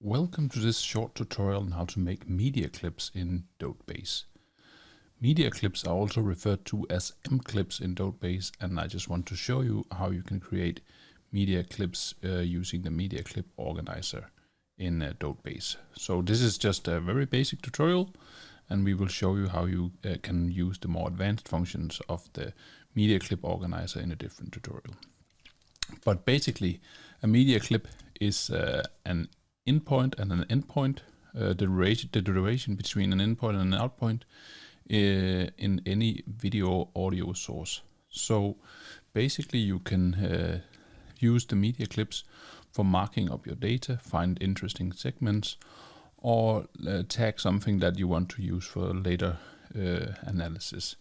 Welcome to this short tutorial on how to make media clips in DOTEbase. Media clips are also referred to as M-clips in DOTEbase, and I just want to show you how you can create media clips using the media clip organizer in DOTEbase. So this is just a very basic tutorial, and we will show you how you can use the more advanced functions of the media clip organizer in a different tutorial. But basically, a media clip is an inpoint and an endpoint, the duration between an input and an outpoint in any video audio source. So basically you can use the media clips for marking up your data, find interesting segments, or tag something that you want to use for later analysis.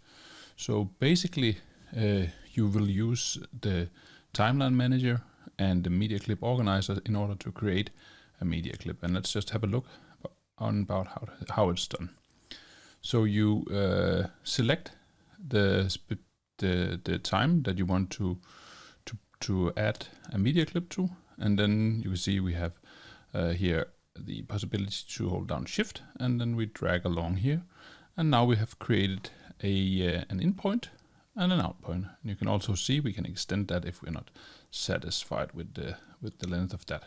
So basically you will use the timeline manager and the media clip organizer in order to create a media clip, and let's just have a look on about how it's done. So you select the time that you want to add a media clip to, and then you see we have here the possibility to hold down Shift, and then we drag along here, and now we have created an inpoint and an outpoint. And you can also see we can extend that if we're not satisfied with the length of that.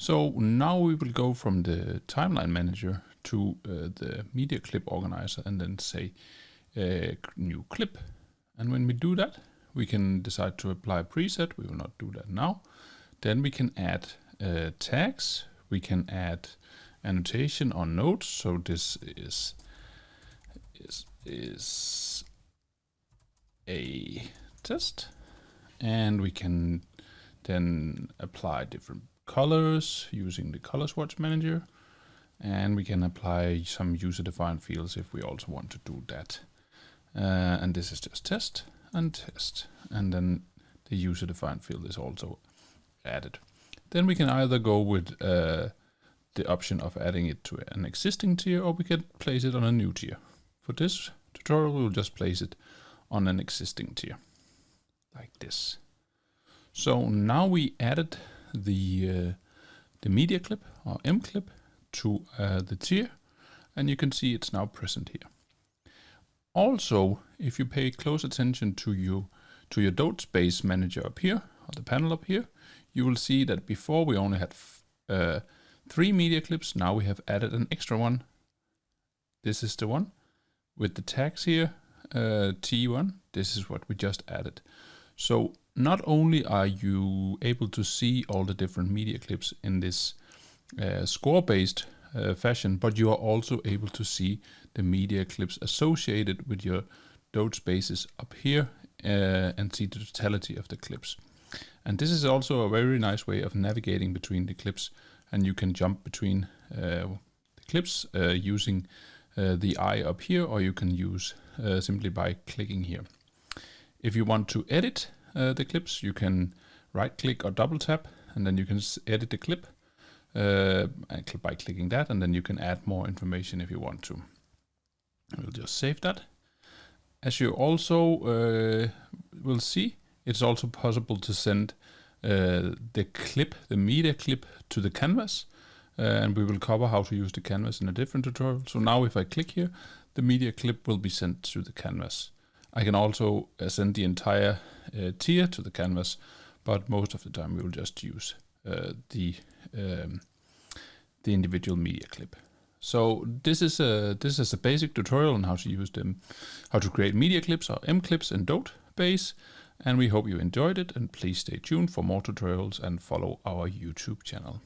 So now we will go from the timeline manager to the media clip organizer and then say new clip. And when we do that, we can decide to apply a preset. We will not do that now. Then we can add tags. We can add annotation or notes. So this is a test, and we can then apply different colors using the color swatch manager, and we can apply some user-defined fields if we also want to do that. And this is just test, and then the user-defined field is also added. Then we can either go with the option of adding it to an existing tier, or we can place it on a new tier. For this tutorial, we'll just place it on an existing tier, like this. So now we added the media clip or M clip to the tier, and you can see it's now present here. Also, if you pay close attention to your DOTEbase manager up here, or the panel up here, you will see that before we only had 3 media clips. Now we have added an extra one. This is the one with the tags here, T1. This is what we just added. So not only are you able to see all the different media clips in this score-based fashion, but you are also able to see the media clips associated with your DOTEbases up here and see the totality of the clips. And this is also a very nice way of navigating between the clips, and you can jump between the clips using the eye up here, or you can use simply by clicking here. If you want to edit the clips, you can right click or double tap, and then you can edit the clip by clicking that, and then you can add more information if you want to. We'll just save that. As you also will see, it's also possible to send the media clip to the canvas, and we will cover how to use the canvas in a different tutorial. So now if I click here, the media clip will be sent to the canvas. I can also send the entire tier to the canvas, but most of the time we will just use the individual media clip. So this is a basic tutorial on how to use them, how to create media clips or M clips in DOTEbase, and we hope you enjoyed it. And please stay tuned for more tutorials and follow our YouTube channel.